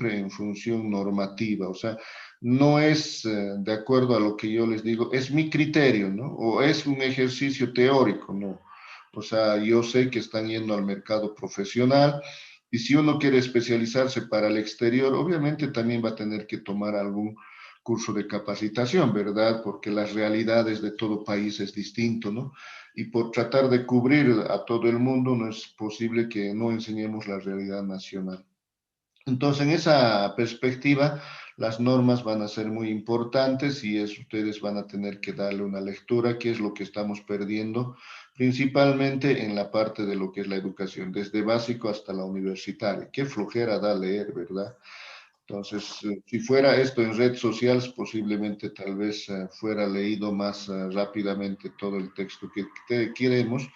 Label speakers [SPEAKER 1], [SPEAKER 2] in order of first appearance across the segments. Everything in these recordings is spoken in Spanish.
[SPEAKER 1] siempre en función normativa, o sea, no es de acuerdo a lo que yo les digo, es mi criterio, ¿no? O es un ejercicio teórico, ¿no? O sea, yo sé que están yendo al mercado profesional y si uno quiere especializarse para el exterior, obviamente también va a tener que tomar algún curso de capacitación, ¿verdad? Porque las realidades de todo país es distinto, ¿no? Y por tratar de cubrir a todo el mundo no es posible que no enseñemos la realidad nacional. Entonces, en esa perspectiva, las normas van a ser muy importantes y ustedes van a tener que darle una lectura, qué es lo que estamos perdiendo, principalmente en la parte de lo que es la educación, desde básico hasta la universitaria. Qué flojera da leer, ¿verdad? Entonces, si fuera esto en redes sociales, posiblemente tal vez fuera leído más rápidamente todo el texto que queremos,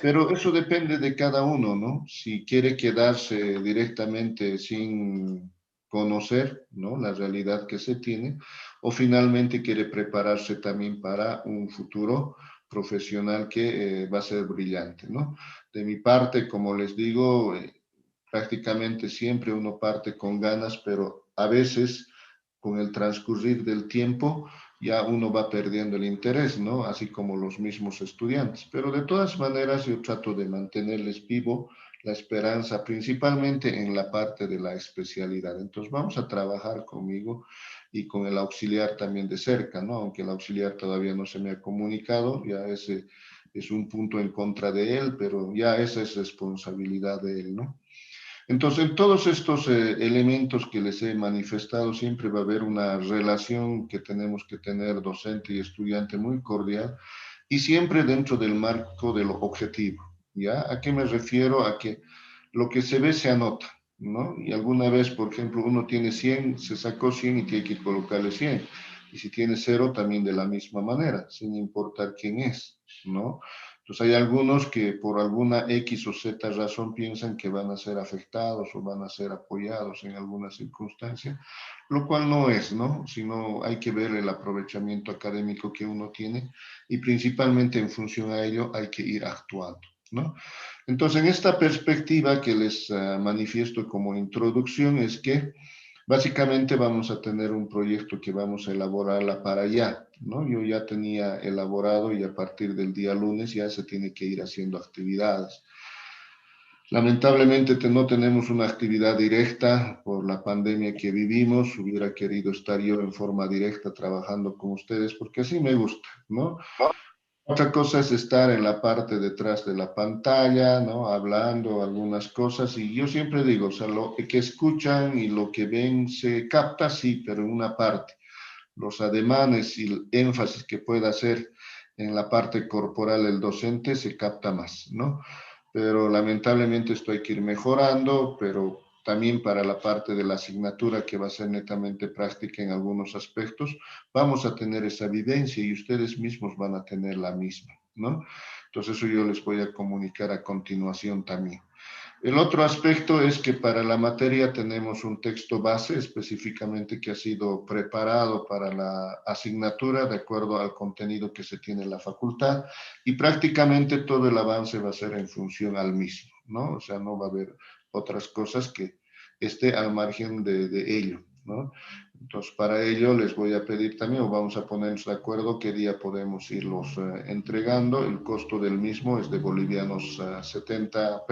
[SPEAKER 1] pero eso depende de cada uno, ¿no? Si quiere quedarse directamente sin conocer, ¿no? La realidad que se tiene, o finalmente quiere prepararse también para un futuro profesional que va a ser brillante, ¿no? De mi parte, como les digo, prácticamente siempre uno parte con ganas, pero a veces con el transcurrir del tiempo ya uno va perdiendo el interés, ¿no? Así como los mismos estudiantes. Pero de todas maneras yo trato de mantenerles vivo la esperanza, principalmente en la parte de la especialidad. Entonces vamos a trabajar conmigo y con el auxiliar también de cerca, ¿no? Aunque el auxiliar todavía no se me ha comunicado, ya ese es un punto en contra de él, pero ya esa es responsabilidad de él, ¿no? Entonces, en todos estos elementos que les he manifestado, siempre va a haber una relación que tenemos que tener docente y estudiante muy cordial y siempre dentro del marco de lo objetivo, ¿ya? ¿A qué me refiero? A que lo que se ve se anota, ¿no? Y alguna vez, por ejemplo, uno tiene 100, se sacó 100 y tiene que colocarle 100. Y si tiene cero, también de la misma manera, sin importar quién es, ¿no? Entonces hay algunos que por alguna X o Z razón piensan que van a ser afectados o van a ser apoyados en alguna circunstancia, lo cual no es, ¿no? Sino hay que ver el aprovechamiento académico que uno tiene y principalmente en función a ello hay que ir actuando, ¿no? Entonces, en esta perspectiva que les manifiesto como introducción es que básicamente vamos a tener un proyecto que vamos a elaborarla para allá, ¿no? Yo ya tenía elaborado y a partir del día lunes ya se tiene que ir haciendo actividades. Lamentablemente no tenemos una actividad directa por la pandemia que vivimos. Hubiera querido estar yo en forma directa trabajando con ustedes porque así me gusta, ¿no? Otra cosa es estar en la parte detrás de la pantalla, ¿no? Hablando algunas cosas y yo siempre digo, o sea, lo que escuchan y lo que ven se capta, sí, pero en una parte. Los ademanes y el énfasis que pueda hacer en la parte corporal el docente se capta más, ¿no? Pero lamentablemente esto hay que ir mejorando, pero también para la parte de la asignatura que va a ser netamente práctica en algunos aspectos, vamos a tener esa vivencia y ustedes mismos van a tener la misma, ¿no? Entonces eso yo les voy a comunicar a continuación también. El otro aspecto es que para la materia tenemos un texto base específicamente que ha sido preparado para la asignatura de acuerdo al contenido que se tiene en la facultad y prácticamente todo el avance va a ser en función al mismo, ¿no? O sea, no va a haber otras cosas que esté al margen de ello, ¿no? Entonces, para ello les voy a pedir también, o vamos a ponernos de acuerdo qué día podemos irlos entregando. El costo del mismo es de bolivianos 60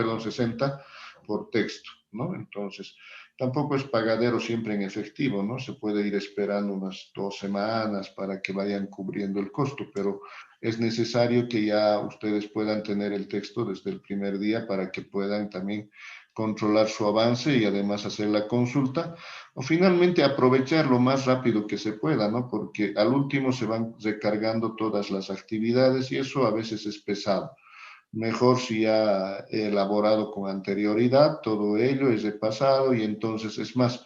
[SPEAKER 1] por texto, ¿no? Entonces, tampoco es pagadero siempre en efectivo, ¿no? Se puede ir esperando unas 2 semanas para que vayan cubriendo el costo, pero es necesario que ya ustedes puedan tener el texto desde el primer día para que puedan también controlar su avance y además hacer la consulta o finalmente aprovechar lo más rápido que se pueda, ¿no? Porque al último se van recargando todas las actividades y eso a veces es pesado. Mejor si ya he elaborado con anterioridad todo ello, es repasado y entonces es más,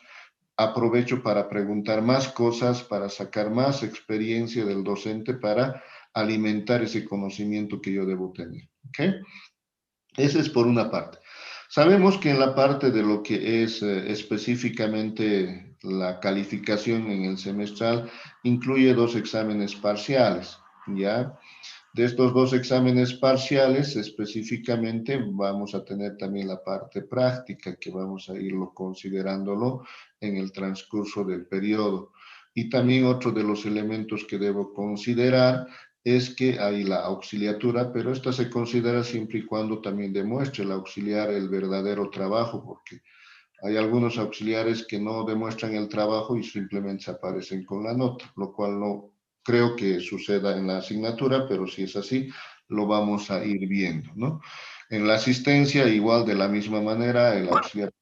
[SPEAKER 1] aprovecho para preguntar más cosas, para sacar más experiencia del docente, para alimentar ese conocimiento que yo debo tener. ¿Ok? Ese es por una parte. Sabemos que en la parte de lo que es específicamente la calificación en el semestral, incluye 2 exámenes parciales, ¿ya? De estos dos exámenes parciales, específicamente, vamos a tener también la parte práctica, que vamos a irlo considerándolo en el transcurso del periodo. Y también otro de los elementos que debo considerar es que hay la auxiliatura, pero esta se considera siempre y cuando también demuestre el auxiliar el verdadero trabajo, porque hay algunos auxiliares que no demuestran el trabajo y simplemente se aparecen con la nota, lo cual no creo que suceda en la asignatura, pero si es así, lo vamos a ir viendo, ¿no? En la asistencia, igual de la misma manera, el auxiliar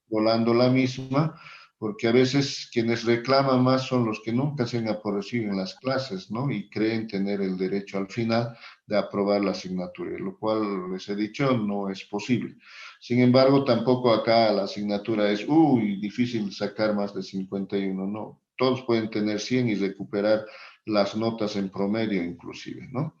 [SPEAKER 1] volando la misma, porque a veces quienes reclaman más son los que nunca se han aparecido en las clases, ¿no? Y creen tener el derecho al final de aprobar la asignatura, lo cual les he dicho no es posible. Sin embargo, tampoco acá la asignatura es, uy, difícil sacar más de 51, no. Todos pueden tener 100 y recuperar las notas en promedio inclusive, ¿no?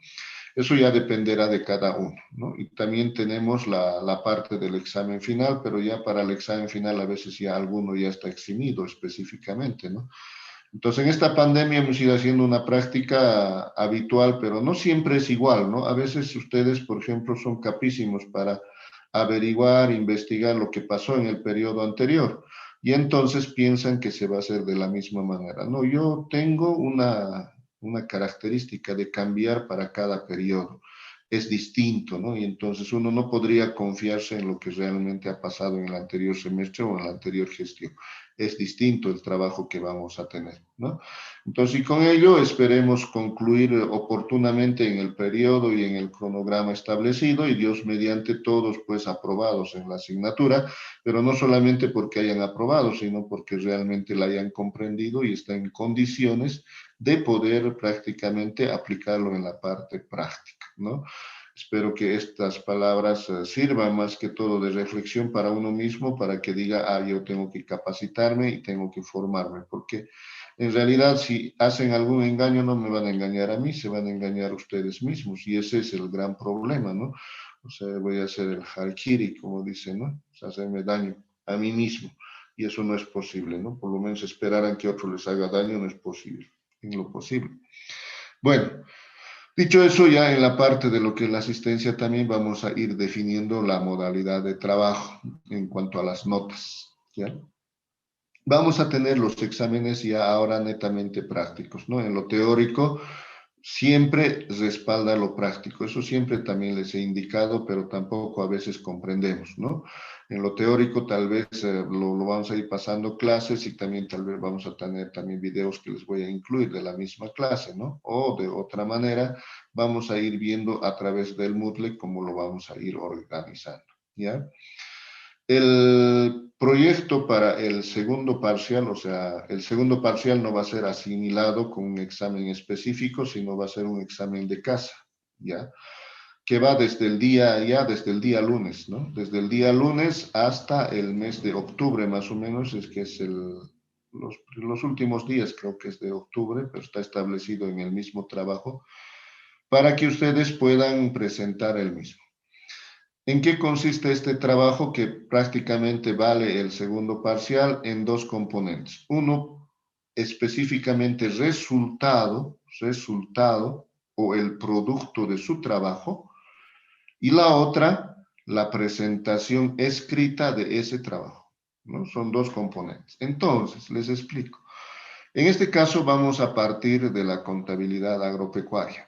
[SPEAKER 1] Eso ya dependerá de cada uno, ¿no? Y también tenemos la parte del examen final, pero ya para el examen final a veces ya alguno ya está eximido específicamente, ¿no? Entonces, en esta pandemia hemos ido haciendo una práctica habitual, pero no siempre es igual, ¿no? A veces ustedes, por ejemplo, son capísimos para averiguar, investigar lo que pasó en el periodo anterior y entonces piensan que se va a hacer de la misma manera. No, yo tengo una característica de cambiar para cada periodo. Es distinto, ¿no? Y entonces uno no podría confiarse en lo que realmente ha pasado en el anterior semestre o en la anterior gestión. Es distinto el trabajo que vamos a tener, ¿no? Entonces, y con ello esperemos concluir oportunamente en el periodo y en el cronograma establecido y Dios mediante todos pues aprobados en la asignatura, pero no solamente porque hayan aprobado, sino porque realmente la hayan comprendido y están en condiciones de poder prácticamente aplicarlo en la parte práctica, ¿no? Espero que estas palabras sirvan más que todo de reflexión para uno mismo, para que diga, ah, yo tengo que capacitarme y tengo que formarme, porque en realidad si hacen algún engaño no me van a engañar a mí, se van a engañar ustedes mismos y ese es el gran problema, ¿no? O sea, voy a hacer el harakiri, como dicen, ¿no? O sea, hacerme daño a mí mismo y eso no es posible, ¿no? Por lo menos esperar a que otro les haga daño no es posible, en lo posible. Bueno, dicho eso, ya en la parte de lo que es la asistencia también vamos a ir definiendo la modalidad de trabajo en cuanto a las notas, ¿ya? Vamos a tener los exámenes ya ahora netamente prácticos, ¿no? En lo teórico siempre respalda lo práctico, eso siempre también les he indicado, pero tampoco a veces comprendemos, ¿no? En lo teórico tal vez lo vamos a ir pasando clases y también tal vez vamos a tener también videos que les voy a incluir de la misma clase, ¿no? O de otra manera vamos a ir viendo a través del Moodle cómo lo vamos a ir organizando, ¿ya? El proyecto para el segundo parcial, o sea, el segundo parcial no va a ser asimilado con un examen específico, sino va a ser un examen de casa, ¿ya? Que va desde el día lunes, ¿no? Desde el día lunes hasta el mes de octubre, más o menos, es que es los últimos días, creo que es de octubre, pero está establecido en el mismo trabajo, para que ustedes puedan presentar el mismo. ¿En qué consiste este trabajo que prácticamente vale el segundo parcial en dos componentes? Uno, específicamente resultado o el producto de su trabajo, y la otra, la presentación escrita de ese trabajo, ¿no? Son dos componentes. Entonces, les explico. En este caso vamos a partir de la contabilidad agropecuaria.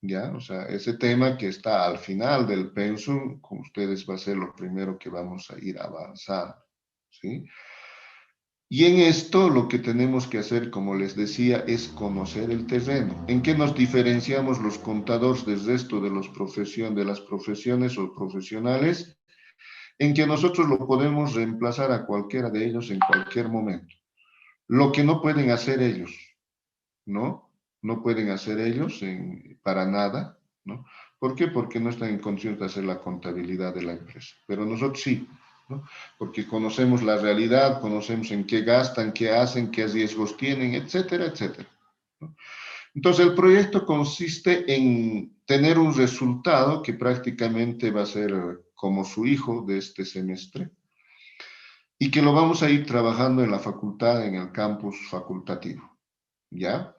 [SPEAKER 1] ¿Ya? O sea, ese tema que está al final del pensum, con ustedes va a ser lo primero que vamos a ir avanzando, ¿sí? Y en esto lo que tenemos que hacer, como les decía, es conocer el terreno. ¿En qué nos diferenciamos los contadores del resto de de las profesiones o profesionales? En que nosotros lo podemos reemplazar a cualquiera de ellos en cualquier momento. Lo que no pueden hacer ellos, ¿no? No pueden hacer ellos para nada, ¿no? ¿Por qué? Porque no están en condiciones de hacer la contabilidad de la empresa. Pero nosotros sí, ¿no? Porque conocemos la realidad, conocemos en qué gastan, qué hacen, qué riesgos tienen, etcétera, etcétera, ¿no? Entonces, el proyecto consiste en tener un resultado que prácticamente va a ser como su hijo de este semestre y que lo vamos a ir trabajando en la facultad, en el campus facultativo, ¿ya?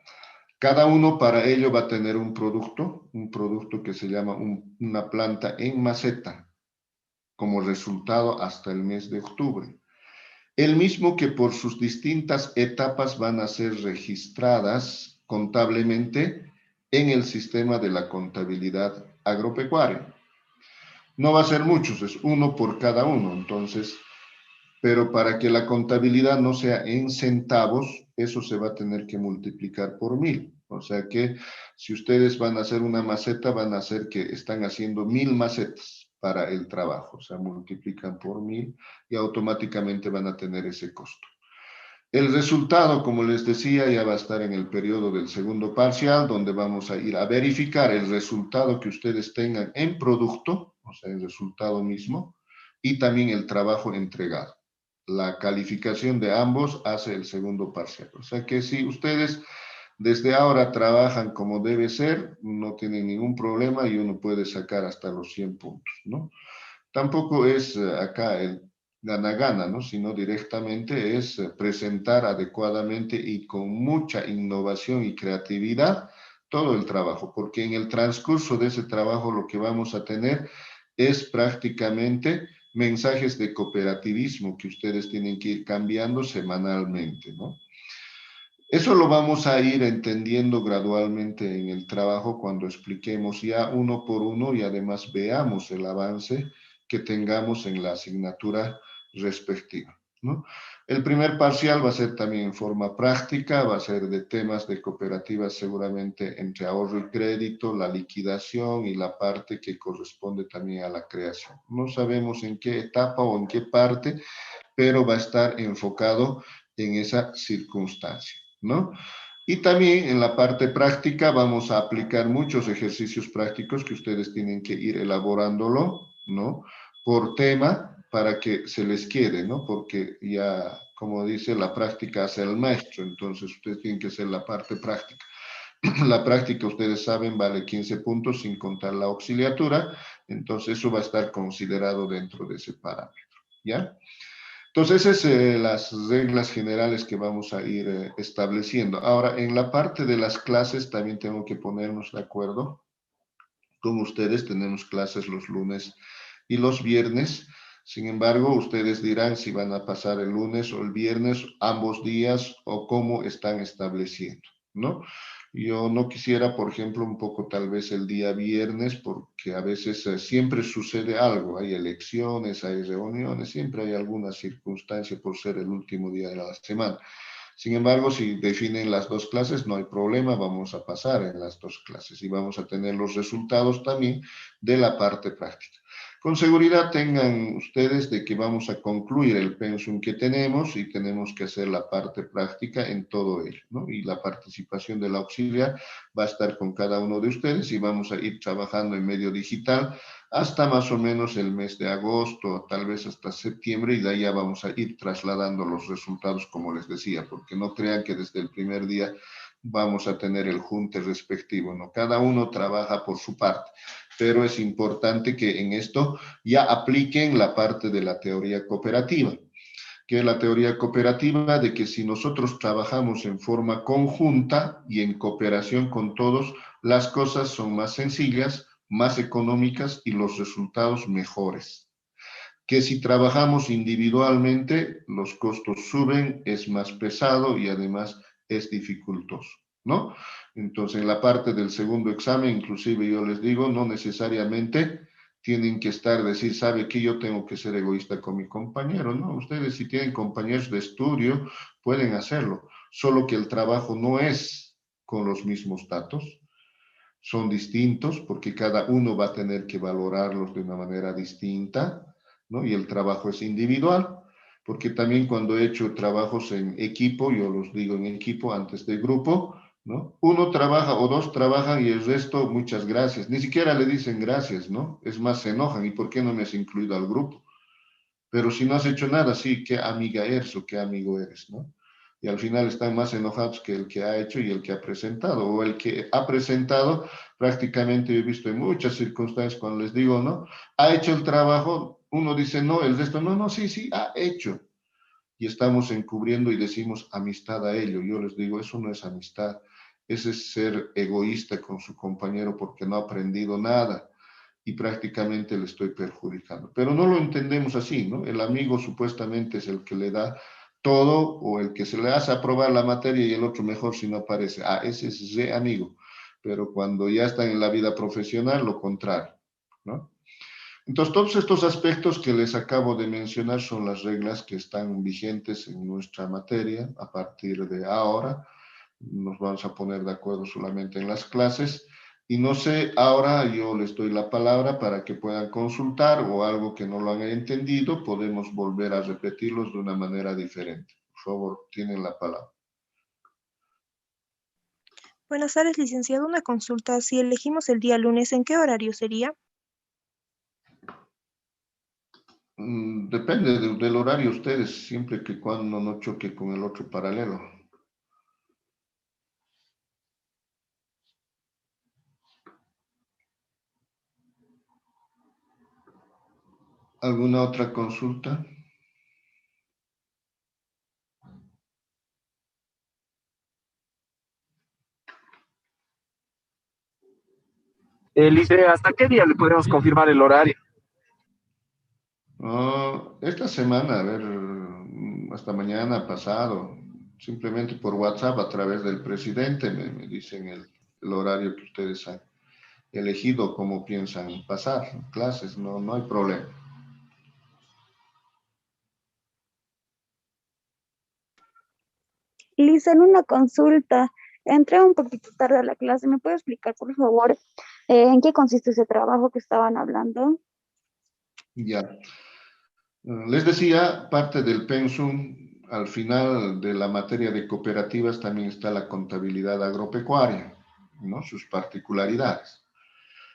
[SPEAKER 1] Cada uno para ello va a tener un producto que se llama una planta en maceta, como resultado hasta el mes de octubre. El mismo que por sus distintas etapas van a ser registradas contablemente en el sistema de la contabilidad agropecuaria. No va a ser muchos, es uno por cada uno, entonces, pero para que la contabilidad no sea en centavos, eso se va a tener que multiplicar por 1000. O sea que si ustedes van a hacer una maceta, van a hacer que están haciendo 1000 macetas para el trabajo. O sea, multiplican por 1000 y automáticamente van a tener ese costo. El resultado, como les decía, ya va a estar en el periodo del segundo parcial, donde vamos a ir a verificar el resultado que ustedes tengan en producto, o sea, el resultado mismo, y también el trabajo entregado. La calificación de ambos hace el segundo parcial. O sea que si ustedes desde ahora trabajan como debe ser, no tienen ningún problema y uno puede sacar hasta los 100 puntos, ¿no? Tampoco es acá el gana-gana, ¿no? Sino directamente es presentar adecuadamente y con mucha innovación y creatividad todo el trabajo, porque en el transcurso de ese trabajo lo que vamos a tener es prácticamente mensajes de cooperativismo que ustedes tienen que ir cambiando semanalmente, ¿no? Eso lo vamos a ir entendiendo gradualmente en el trabajo cuando expliquemos ya uno por uno y además veamos el avance que tengamos en la asignatura respectiva, ¿no? El primer parcial va a ser también en forma práctica, va a ser de temas de cooperativas seguramente entre ahorro y crédito, la liquidación y la parte que corresponde también a la creación. No sabemos en qué etapa o en qué parte, pero va a estar enfocado en esa circunstancia, ¿no? Y también en la parte práctica vamos a aplicar muchos ejercicios prácticos que ustedes tienen que ir elaborándolo, ¿no? Por tema para que se les quede, ¿no? Porque ya, como dice, la práctica hace el maestro, entonces ustedes tienen que hacer la parte práctica. La práctica, ustedes saben, vale 15 puntos sin contar la auxiliatura, entonces eso va a estar considerado dentro de ese parámetro, ¿ya? Entonces, esas son las reglas generales que vamos a ir estableciendo. Ahora, en la parte de las clases también tengo que ponernos de acuerdo con ustedes. Tenemos clases los lunes y los viernes. Sin embargo, ustedes dirán si van a pasar el lunes o el viernes, ambos días, o cómo están estableciendo, ¿no? Yo no quisiera, por ejemplo, un poco tal vez el día viernes, porque a veces siempre sucede algo, hay elecciones, hay reuniones, siempre hay alguna circunstancia por ser el último día de la semana. Sin embargo, si definen las dos clases, no hay problema, vamos a pasar en las dos clases y vamos a tener los resultados también de la parte práctica. Con seguridad tengan ustedes de que vamos a concluir el pensum que tenemos y tenemos que hacer la parte práctica en todo ello, ¿no? Y la participación del auxiliar va a estar con cada uno de ustedes y vamos a ir trabajando en medio digital hasta más o menos el mes de agosto, tal vez hasta septiembre, y de ahí ya vamos a ir trasladando los resultados, como les decía, porque no crean que desde el primer día vamos a tener el junte respectivo, ¿no? Cada uno trabaja por su parte, pero es importante que en esto ya apliquen la parte de la teoría cooperativa, que es la teoría cooperativa de que si nosotros trabajamos en forma conjunta y en cooperación con todos, las cosas son más sencillas, más económicas y los resultados mejores. Que si trabajamos individualmente, los costos suben, es más pesado y además es dificultoso, ¿no? Entonces, en la parte del segundo examen, inclusive yo les digo, no necesariamente tienen que estar, decir, ¿sabe qué? Yo tengo que ser egoísta con mi compañero, ¿no? Ustedes si tienen compañeros de estudio, pueden hacerlo, solo que el trabajo no es con los mismos datos, son distintos porque cada uno va a tener que valorarlos de una manera distinta, ¿no? Y el trabajo es individual, porque también cuando he hecho trabajos en equipo, yo los digo en equipo antes de grupo, ¿no? Uno trabaja o dos trabajan y el resto, muchas gracias. Ni siquiera le dicen gracias, ¿no? Es más, se enojan. ¿Y por qué no me has incluido al grupo? Pero si no has hecho nada, sí, qué amiga eres o qué amigo eres, ¿no? Y al final están más enojados que el que ha hecho y el que ha presentado, o el que ha presentado, prácticamente he visto en muchas circunstancias cuando les digo, ¿no? Ha hecho el trabajo, uno dice no, el resto no, no, sí, sí, ha hecho. Y estamos encubriendo y decimos amistad a ello. Yo les digo, eso no es amistad, ese es ser egoísta con su compañero porque no ha aprendido nada y prácticamente le estoy perjudicando. Pero no lo entendemos así, ¿no? El amigo supuestamente es el que le da todo o el que se le hace aprobar la materia y el otro mejor si no aparece. Ah, ese es re amigo. Pero cuando ya están en la vida profesional, lo contrario, ¿no? Entonces, todos estos aspectos que les acabo de mencionar son las reglas que están vigentes en nuestra materia a partir de ahora. Nos vamos a poner de acuerdo solamente en las clases. Y no sé, ahora yo les doy la palabra para que puedan consultar o algo que no lo han entendido, podemos volver a repetirlos de una manera diferente. Por favor, tienen la palabra.
[SPEAKER 2] Buenas tardes, licenciado. Una consulta. Si elegimos el día lunes, ¿en qué horario sería?
[SPEAKER 1] Depende del horario ustedes, siempre que cuando no choque con el otro paralelo. ¿Alguna otra consulta?
[SPEAKER 3] Lice, ¿hasta qué día le podemos confirmar el horario?
[SPEAKER 1] Esta semana, a ver, hasta mañana pasado, simplemente por WhatsApp a través del presidente me dicen el horario que ustedes han elegido, cómo piensan pasar clases, no, no hay problema.
[SPEAKER 4] Lisa, en una consulta, entré un poquito tarde a la clase. ¿Me puede explicar, por favor, en qué consiste ese trabajo que estaban hablando?
[SPEAKER 1] Ya. Les decía, parte del pensum, al final de la materia de cooperativas también está la contabilidad agropecuaria, ¿no? Sus particularidades.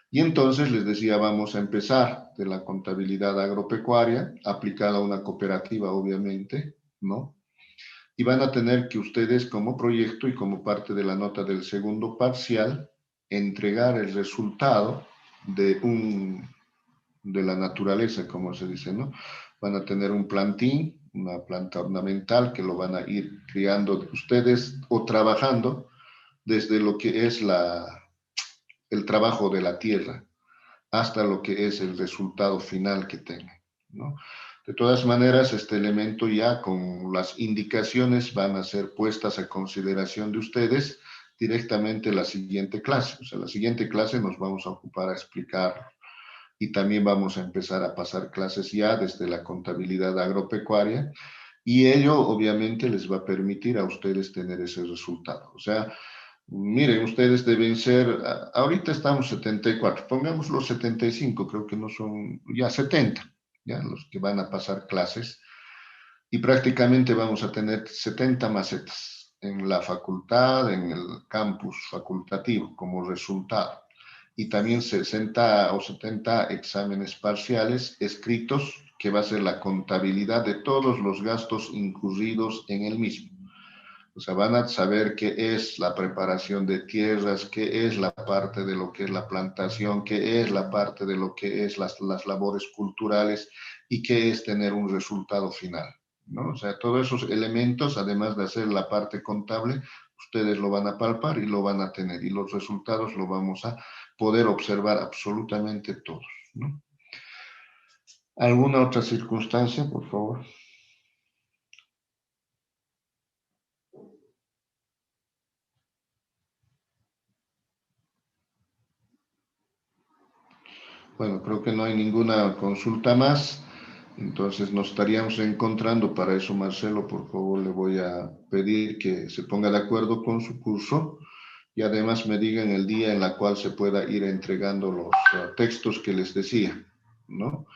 [SPEAKER 1] Y entonces les decía, vamos a empezar de la contabilidad agropecuaria, aplicada a una cooperativa, obviamente, ¿no? Y van a tener que ustedes como proyecto y como parte de la nota del segundo parcial, entregar el resultado de de la naturaleza, como se dice, ¿no? Van a tener un plantín, una planta ornamental que lo van a ir criando ustedes o trabajando desde lo que es el trabajo de la tierra hasta lo que es el resultado final que tengan, ¿no? De todas maneras, este elemento ya con las indicaciones van a ser puestas a consideración de ustedes directamente la siguiente clase. O sea, la siguiente clase nos vamos a ocupar a explicar y también vamos a empezar a pasar clases ya desde la contabilidad agropecuaria y ello obviamente les va a permitir a ustedes tener ese resultado. O sea, miren, ustedes deben ser, ahorita estamos 74, pongamos los 75, creo que no son, ya 70, ya los que van a pasar clases, y prácticamente vamos a tener 70 macetas en la facultad, en el campus facultativo como resultado, y también 60 o 70 exámenes parciales escritos, que va a ser la contabilidad de todos los gastos incurridos en el mismo. O sea, van a saber qué es la preparación de tierras, qué es la parte de lo que es la plantación, qué es la parte de lo que es las labores culturales y qué es tener un resultado final, ¿no? O sea, todos esos elementos, además de hacer la parte contable, ustedes lo van a palpar y lo van a tener. Y los resultados lo vamos a poder observar absolutamente todos, ¿no? ¿Alguna otra circunstancia, por favor? Bueno, creo que no hay ninguna consulta más. Entonces nos estaríamos encontrando. Para eso, Marcelo, por favor, le voy a pedir que se ponga de acuerdo con su curso y además me digan el día en el cual se pueda ir entregando los textos que les decía, ¿no?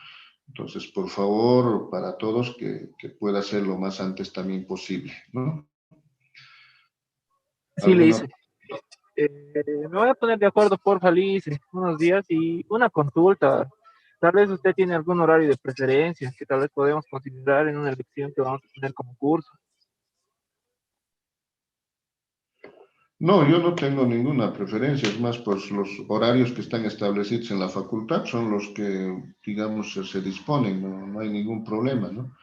[SPEAKER 1] Entonces, por favor, para todos, que pueda ser lo más antes también posible, ¿no?
[SPEAKER 3] Sí, le
[SPEAKER 1] ¿Alguna?
[SPEAKER 3] hice. Me voy a poner de acuerdo, porfa, Liz, en unos días y una consulta. Tal vez usted tiene algún horario de preferencia que tal vez podemos considerar en una elección que vamos a tener como curso.
[SPEAKER 1] No, yo no tengo ninguna preferencia, es más, pues los horarios que están establecidos en la facultad son los que, digamos, se disponen, no, no hay ningún problema, ¿no?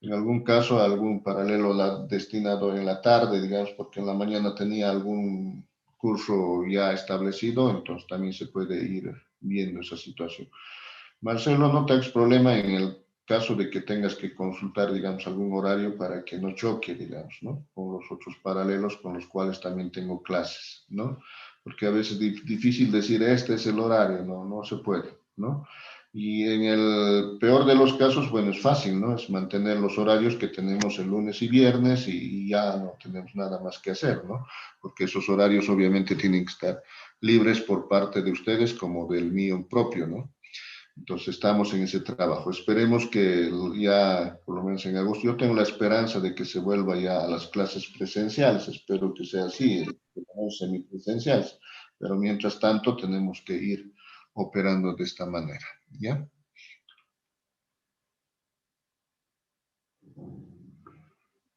[SPEAKER 1] En algún caso, algún paralelo destinado en la tarde, digamos, porque en la mañana tenía algún curso ya establecido, entonces también se puede ir viendo esa situación. Marcelo, no tengas problema en el caso de que tengas que consultar, digamos, algún horario para que no choque, digamos, ¿no? Con los otros paralelos con los cuales también tengo clases, ¿no? Porque a veces es difícil decir, este es el horario, no, no se puede, ¿no? Y en el peor de los casos, bueno, es fácil, ¿no? Es mantener los horarios que tenemos el lunes y viernes y ya no tenemos nada más que hacer, ¿no? Porque esos horarios obviamente tienen que estar libres por parte de ustedes como del mío propio, ¿no? Entonces estamos en ese trabajo. Esperemos que ya, por lo menos en agosto, yo tengo la esperanza de que se vuelva ya a las clases presenciales. Espero que sea así, semipresenciales. Pero mientras tanto tenemos que ir operando de esta manera, ¿ya?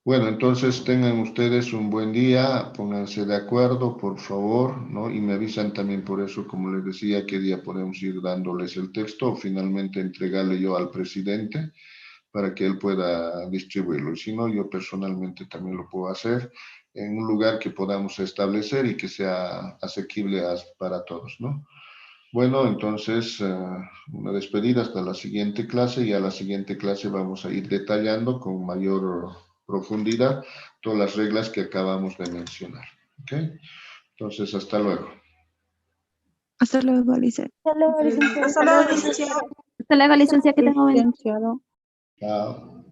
[SPEAKER 1] Bueno, entonces tengan ustedes un buen día, pónganse de acuerdo, por favor, ¿no? Y me avisan también por eso, como les decía, qué día podemos ir dándoles el texto o finalmente entregarle yo al presidente para que él pueda distribuirlo. Y si no, yo personalmente también lo puedo hacer en un lugar que podamos establecer y que sea asequible para todos, ¿no? Bueno, entonces, una despedida hasta la siguiente clase y a la siguiente clase vamos a ir detallando con mayor profundidad todas las reglas que acabamos de mencionar. ¿Ok? Entonces, hasta luego.
[SPEAKER 2] Hasta luego, licenciado.
[SPEAKER 4] Hasta luego, licenciado.
[SPEAKER 2] Hasta luego, licenciado.
[SPEAKER 4] Hasta luego, licenciado. Que tenga un buen día.
[SPEAKER 2] Licenciado.
[SPEAKER 1] Chao.